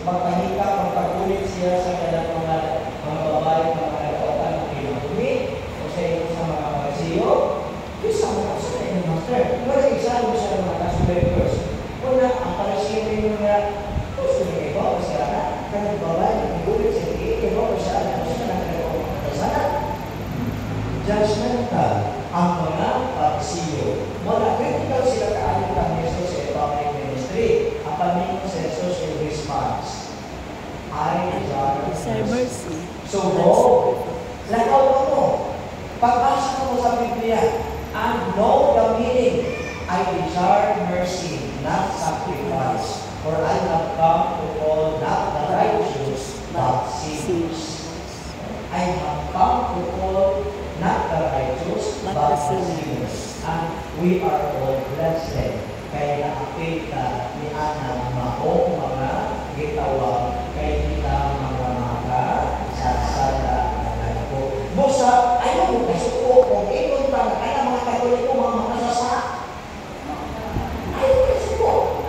Magkahika, magkagulit siya sa kanyang mga babae, mga nagkautan ng pinagumi, o sa iyo sa mga magasiyo, yung sa mga kasunay ng master. Pero isa mo siya ng mga kasunay. Una, ang parasiyo yung mga gusto niya iba o siya na, kanyang babae, naggulit siya, iba o siya na, o siya na kanyang kasana. Judgmental ang mga parasiyo. Mga critical sila kaayon ng Jesus sa public ministry. Ang paningon sa Jesus yung response. I desire mercy. So, lakaw mo. Pagbasa mo sa Biblia and know the meaning. I desire mercy, not sacrifice. For I have come to call not the righteous, but sinners. I have come to call not the righteous, but the sinners. And we are all blessed. Kaya na-apil ka ni Anang mahong mga gitawag kay kita mga sasada na po. Busa, ayaw mo kasuko kung ikon pa kaya mga Katoliko mga makasasa. Ayaw mo kasuko.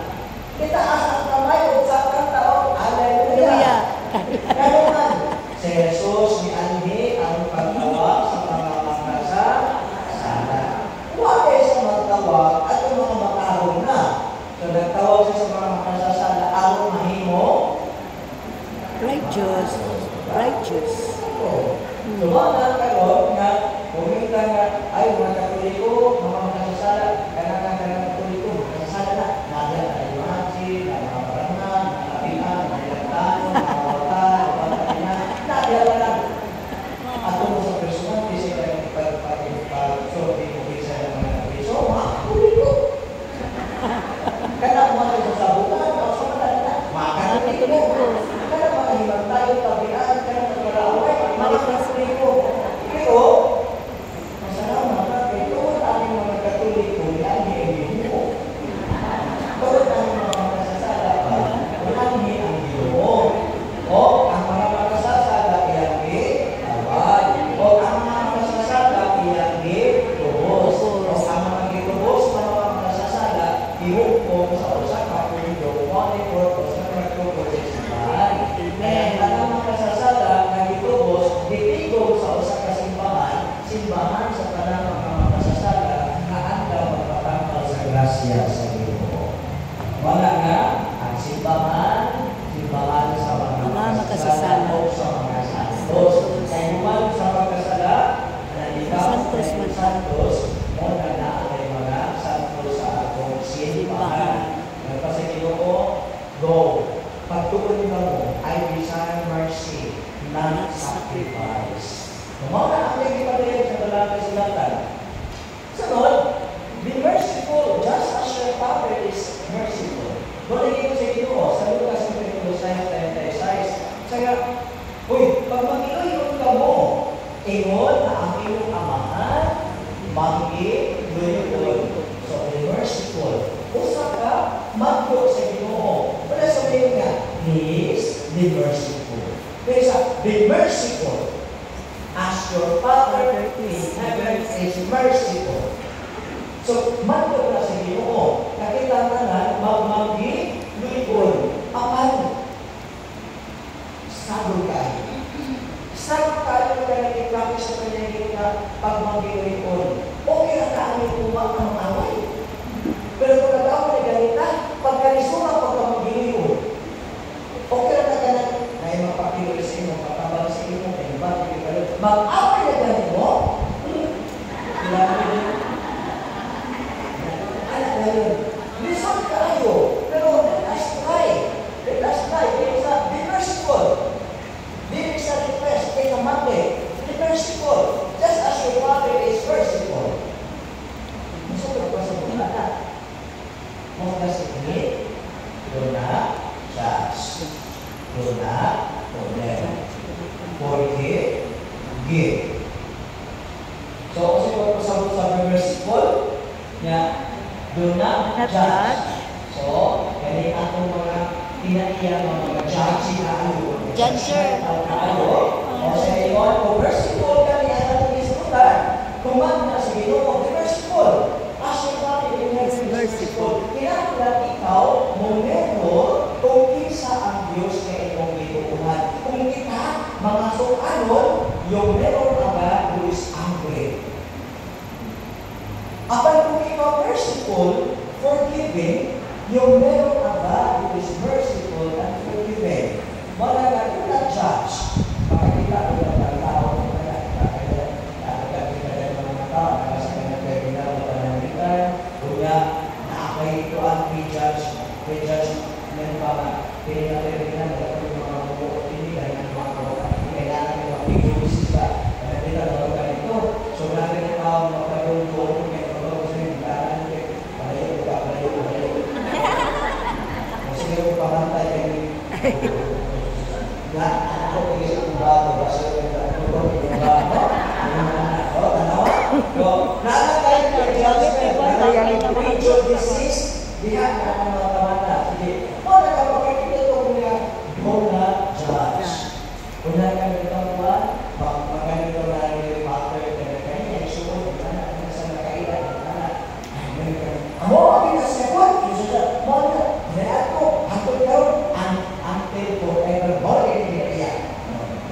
Kita asang kamay o sa kantao. Hallelujah. Kaya man, si Jesus ni Anhi ang pagtawag sa mga makasasada. Huwag kayo sa magtawag at yung mga makarong na. So, nagtawag siya sa mga makasasada, arong mahimo. Righteous. So, mga karon nga, pumunta nga, ay, mga Katoliko, mga makasasada, kanang Katoliko, makasasada na, nagyan na yung haji, na mga parangan, na kapilan, na ilagtan, na mga wata, nagyan na lang. At mo sa personal, kasi kayo pag-sorti mo sa mga Katoliko, mga Katoliko. Kaya mga kasasabutan, o sa mga Katoliko. Kaya mga himantay, tabihan, kaya mga away, mga Katoliko. Pero, masalamat na, ito ang mga Katoliko, yan hindi mo. Ito ang mga makasasala pa, yan ang Diyos. O, ang mga makasasala, yan away. O, ang mga makasasala, yan tubos. O, ang mga gitubos, mga makasasala, ihukom sa usaka, kung yung one purpose na nagtubos sa simbahan. Kaya ang mga makasasala, nagitubos, ditigong sa usaka simbahan sa kanang mga makasasala, na anda magpatangkal sa grasya sa Ginoo. Wala nga, ang simbahan sa mga makasasala o sa mga santos. Kaya naman sa magkasala, santos, mo na naatay mga santos sa atong simbahan. Nagpasa Ginoo, go. Pagtuon nila mo, I desire mercy, not sacrifice. Mga ang nagipadayan sa Dalangin Silatan. Sunod, be merciful just as your Father is merciful. Doon sa Ginoo, sa Lucas 6:36. Kaya, pag mag-iloy ka mo, ingon na ang iyong amahan, mag-iloy. So, be merciful. Usa ka, magdo sa Ginoo. Wala sabihin nga, please, be merciful. Kaya be merciful. As your Father in heaven is merciful. So, magdo na sa Ginoo. Nakita na mag-iloy. Apan, sabog kayo. Sabog kayo na nag-iklapis sa kanyang pag mag-iloy. Okay na kami tumak ng away. Pero kung nag-away na ganita, pagkanisura, pag mag-iloy. Okay na ganit, may mapakiloy sa inyo, matabang sa inyo, may bati kayo. Mag-away na ganit mo? Alam na yun. Listen kayo. Pero let's try. Be merciful. Be sa request. Take a Monday. Be merciful. Just as your Father is merciful. Masukot pa sa mga na. Mga kasigit, do not judge. Do not condemn. Forgive, give. So, kasi kung pasabot sa merciful, do not judge. So, ganit atong mga pinaiya mga judge na ano. Judger. O sa iyon, kung merciful ka niya na isutan, kumag na sa Ginoo, be merciful. As your Father in heaven is merciful. Kailangan ikaw, momento, kung isa ang Diyos na inyong ginuuhan. Kung kita, mga sukanon, yung meron aga who is angry. Apan kung ikaw merciful, forgiving, yung meron aga who is merciful and forgiving. Wala na ito na judge. Makakita ko lang ng tao, prejudge ng mga pinag-pinag ng mga opinion ng mga kailangan ng mga pag-iusisa na nila na ganito. So natin ang tao magpagulong kung may pagulong sa yung kailangan palayo. Sige kung pamantay kayo na anak ko tingin ang bago kasi yung bago tanawa nakakay ka judgment prejudices diha na ang mga kamata. Sige, nakapagkakita ito kung na judge. Kung nakakita mo magaling ito na yung factor na kanya, isuot, sa nakailan, amo, akin na second, hantod karon, until forever, more kaya.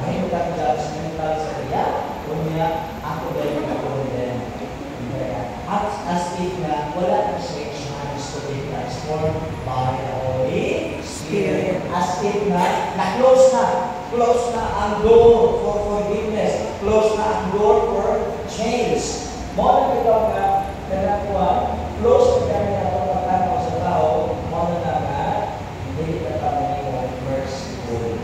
Mahimot ang judgmental sa kaya, kung niya, ako dahil ako din. As if na wala na siya to be transformed by the Holy Spirit. As if na-close na ang door for forgiveness, close na ang door for change. Mo na ito nga, kanakuha, close na kami na itong pagkakaw sa tao, mo na nga, hindi ka kami merciful.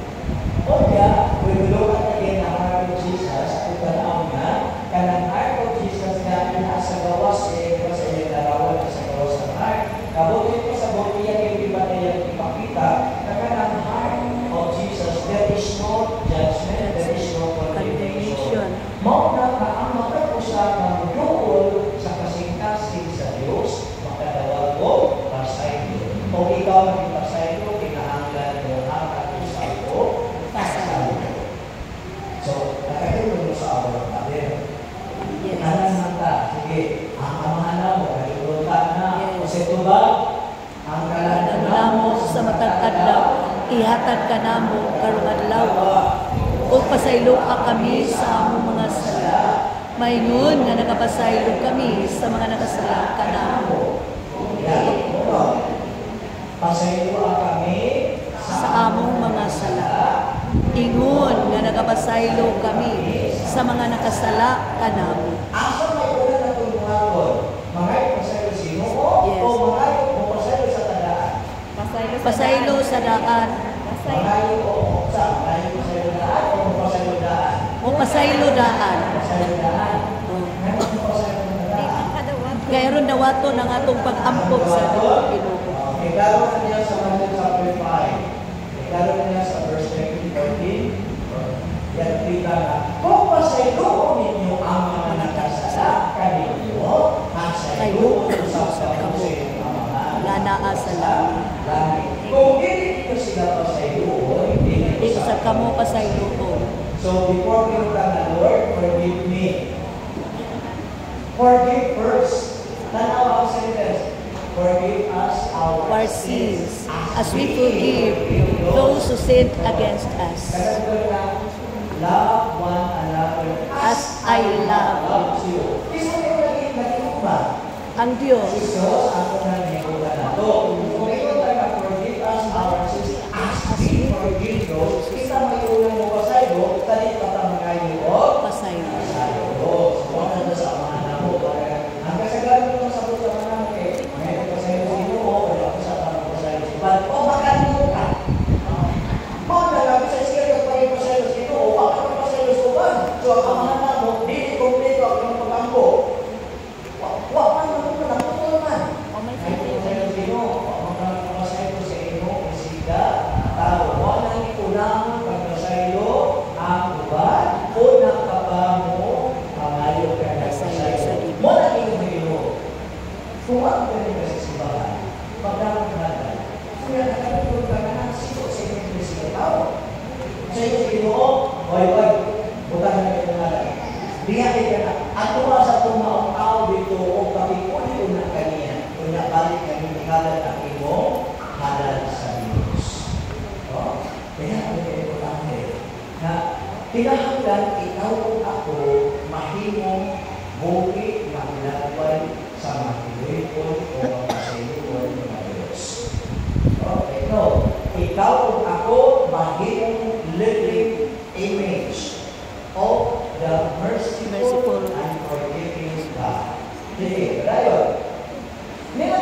O kaya, we will look at again ang heart of Jesus, kung tanaw nga, kanang heart of Jesus nga, inaasa gawas sa iyong larawan, sa gawas ng heart. Kabuti ko sa buti yan yung iba na yung ipakita na kanang heart of Jesus, there is no judgment, there is no condemnation. Mao na ang magkakusap ng doon sa kasing-kasing sa Diyos, makadawal ko, pasaylo. O ikaw maging pasaylo, kinahanglan mo ang kakusap ko, pasaylo. So, nakatulong mo sa awal ng tabi. Alam naman sige, ang amahan mo, kalulutan na, kasi ito ba, ang kalanan namo sa matag adlaw, ihatag ka namo karong adlaw. O pasaylo ka kami sa among mga sala. Maingon nga nakapasaylo kami sa mga nakasala ka namo. Pasaylo kami sa among mga sala. Ingon nga nakapasaylo kami sa mga nakasala ka namo. Asa may una na tulungan mga pasaylo sino Yes. o mga pasaylo sa tadaan? Pasaylo sa daan. Pasaylo o sa pasaylo daan o pasaylo daan? O pasaylo daan. Pasaylo daan. Pasaylo daan. Gayron dawato ng atong pag-ampog sa Ginoo. Klaro na niya sa Matthew chapter 5. Klaro na niya sa verse 14. Yan kita na, kung pasaylo ninyo ang mga nakasala kaninyo, pasaylo sa kamo Lanaa sa langit. Kung hindi nyo sila pasaylo, hindi Ito sa kamo pasaylo. So before we look at the Lord, forgive me. Forgive first. Tanaw ang sentence. Forgive us our Sins, as we forgive those who sin against us. Love one another As I love you. Isa nyo naging ba? ang Diyos. Diyos ako na nikuha na to. Kung ito tayo forgive us our sins as we forgive those, kita may ulang mo pasaylo, talit patamangay mo Pasaylo. pasaylo. So, wala na sa mga namo. Ang kasagalan mo sa buta mga namo eh, may pasaylo sino o wala ko sa tamang pasaylo. But, o baka nyo ka. Mga nalabi sa iskaya pa rin pasaylo sino o baka nyo pasaylo sa uban. So, ang mga namo, hindi kompleto ang mga pagkampo. Wala na ito na ito naman. Ay ito sa'yo sino, magkakasaylo sa ino, isiga, tao. Wala na ito naman pagkasaylo ang uban. O nakapamo, pangayo ka na sa'yo. Wala ito ino. Kung ako ka rin kasi simbahan, pagdaman ka na, kaya nakatulog ka na, sino sa inyo yung siya tao? Sa inyo sino, oy, butang na ito nga lang. Biyakit ka na. At tuwa sa tumaong tao dito o kapikuli ko na kaniya. Kung nakalik kami ikalat ang imo, halal sa Diyos. Kaya ang importante na kinahanglan ikaw kung ako mahimong buhi ng lagway sa mahiripon o masayipon ng mga Diyos. Okay, no. Ikaw kung ako mahimong living image of the merciful Merciful. and forgiving God. Sige, tayo. Ngayon